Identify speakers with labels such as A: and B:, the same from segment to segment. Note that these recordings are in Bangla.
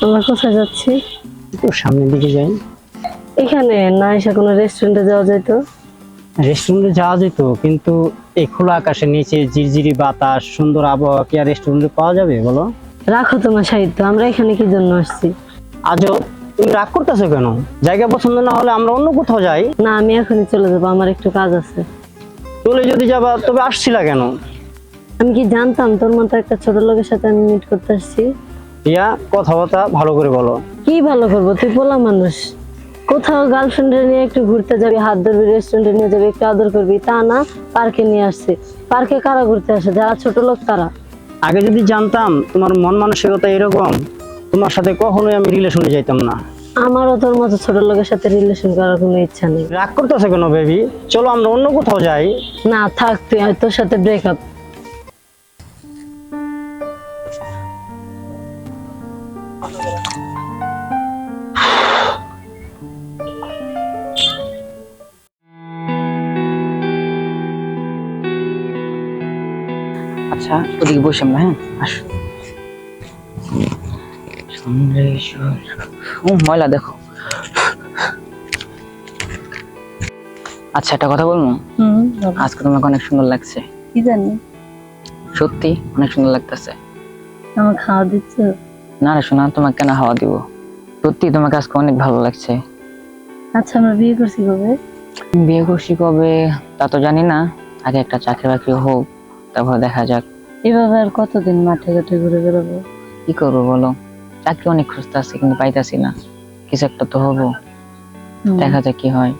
A: আমরা কোথায় যাচ্ছি?
B: একটু সামনের দিকে যাই।
A: এখানে না এসে কোনো রেস্টুরেন্টে যাওয়া যেত?
B: রেস্টুরেন্টে যাওয়া যেত, কিন্তু এই খোলা আকাশের নিচে ঝিরঝিরি বাতাস, সুন্দর আবহাওয়া কি আর রেস্টুরেন্টে পাওয়া যাবে বলো?
A: রাখো তোমার সাহিত্য, আমরা এখানে কি জন্য আসছি?
B: আজও তুমি রাগ করতেছো কেন? জায়গা পছন্দ না হলে আমরা অন্য কোথাও যাই।
A: না, আমি এখনই চলে যাবো, আমার একটু কাজ আছে।
B: চলে যদি যাবা তবে আসছিলা কেন?
A: আমি কি জানতাম তোর মতো একটা ছোট লোকের সাথে আমি মিট করতে আসছি?
B: ইয়া, কথাবার্তা ভালো করে বলো।
A: কি ভালো করবো, তুই পোলা মানুষ। কোথাও গার্লফ্রেন্ডে নিয়ে একটু ঘুরতে যাবি, হাত ধরবি, রেস্টুরেন্টে নিয়ে যাবি, একটু আদর করবি, তা না পার্কে নিয়ে আসছে। পার্কে কারা ঘুরতে আসে? যারা ছোট লোক তারা।
B: আগে যদি জানতাম তোমার মন মানসিকতা এরকম, তোমার সাথে কখনোই আমি রিলেশনে যাইতাম না।
A: আমারও তোর মতো ছোট লোকের সাথে রিলেশন করার কোনো ইচ্ছা নেই।
B: রাগ করতেছো কেন বেবি? চলো আমরা অন্য কোথাও যাই।
A: না থাক, তুই আর তোর সাথে ব্রেকআপ।
C: আচ্ছা, ওদিকে বসে আমরা, হ্যাঁ আসো। ময়লা দেখো। আচ্ছা, একটা কথা বলবো? আজকে তোমাকে অনেক সুন্দর লাগছে।
A: কি জানি,
C: সত্যি অনেক সুন্দর লাগতেছে।
A: আমার খাওয়া দিচ্ছ?
C: না রে শোনা, তোমাকে কেন হাওয়া দিব? সত্যি তোমাকে আজকে অনেক ভালো লাগছে।
A: আচ্ছা, আমরা বিয়ে করছি কবে?
C: বিয়ে করছি কবে তা তো জানি না, আগে একটা চাকরি বাকরি হোক, তারপর দেখা যাক।
A: এভাবে আর কতদিন মাঠে ঘাটে ঘুরে বেড়াবো?
C: কি করবো বলো, চাকরি অনেক খুঁজতে আছে কিন্তু পাইতাছি না। কিছু একটা তো হবো, দেখা যাক কি হয়।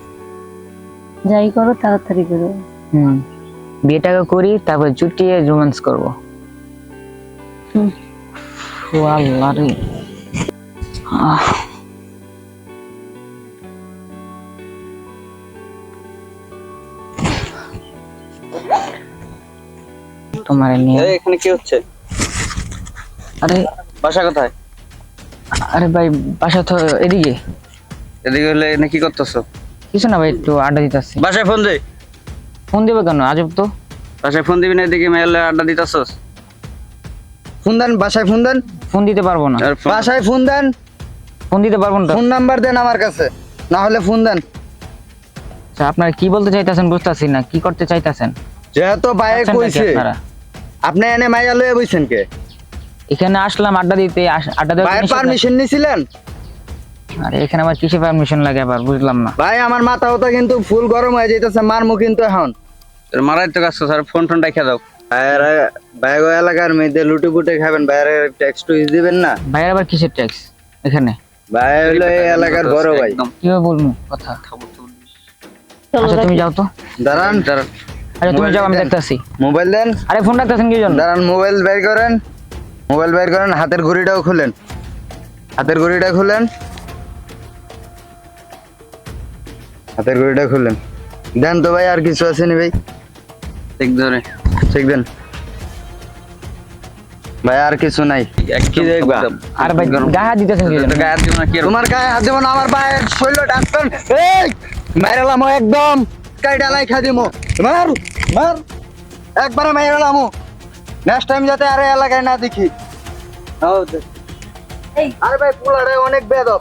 A: যাই করো তাড়াতাড়ি করো।
C: বিয়েটাকে করি, তারপর জুটিয়ে রোম্যান্স করবো। ও আল্লাহ রে। তোমার নিয়ে
D: এখানে কি হচ্ছে?
C: আরে
D: বাসা কোথায়?
C: আরে ভাই, বাসা তো এদিকে।
D: এদিকে হলে এখানে কি করতেছো?
C: কিছু না ভাই, একটু আড্ডা দিতেছি।
D: বাসায় ফোন দে।
C: ফোন দেবে কেন? আজব তো।
D: বাসায় ফোন দিবি না, এদিকে মেলে আড্ডা দিতেছস? ফোন দেন, বাসায় ফোন দেন।
C: ফোন দিতে পারবো না।
D: বাসায় ফোন দেন।
C: ফোন দিতে পারবো না।
D: ফোন নাম্বার দেন আমার কাছে, না হলে ফোন দেন।
C: আচ্ছা, আপনারা কি বলতে চাইতেছেন বুঝতেছি না, কি করতে চাইতেছেন?
D: যেহেতু বাইরে
C: চাচ্ছেনটা কি
D: কইছে,
C: আপনারা?
D: আপনি এনে মাইয়া লয়ে বইছেন কে?
C: এখানে আসলাম আড্ডা দিতে, আড্ডা দেওয়ার
D: ভাইয়ের
C: নিষেধ নাই?
D: পারমিশন নিছিলেন?
C: আরে এখানে আবার কিসে পারমিশন লাগে আবার, বুঝলাম না।
D: ভাই আমার মাথা ওটা কিন্তু ফুল গরম হয়ে যাইতেছে, মারমু কিন্তু এখন। তোর মারাই তো কাজ, স্যার ফোন টোন রেখে দাও। ভাইয়েরা বাইরে এলাকার মেয়েদের লুটে পুটে খাবেন, বাইরে ট্যাক্স টুইস দিবেন না।
C: ভাইয়ের আবার কিসের ট্যাক্স এখানে?
D: ভাই হলো এই এলাকার বড় ভাই।
C: কিভাবে বলবো কথা? আচ্ছা তুমি যাও তো।
D: দাঁড়ান দাঁড়ান,
C: আরে তুমি যাও, আমি দেখতেছি।
D: মোবাইল দেন।
C: আরে ফোন রাখতেছেন কি জন্য?
D: দাঁড়ান, মোবাইল বের করেন, মোবাইল বের করেন, হাতের ঘড়িটাও খুলেন, হাতের ঘড়িটা খুলেন, হাতের ঘড়িটা খুলেন। দেন তো ভাই, আর কিছু আছে নি ভাই? ঠিক ধরে, ঠিক দেন ভাই, আর কিছু নাই। কি দেখবা?
C: আর ভাই গায়ে হাত দিতেছেন কি জন্য?
D: গায়ে দিব না কি? তোমার গায়ে হাত দেব না, আমার পায়ের শৈল ডাক্তার। এই মাইরালাম একদম, কাইডা লাই খা দিমু। মার মার, একবারে মাইরালাম। নেক্সট টাইম যাতে আরে এলাকায় না দেখি। আরে ভাই পোলারে অনেক বেদব।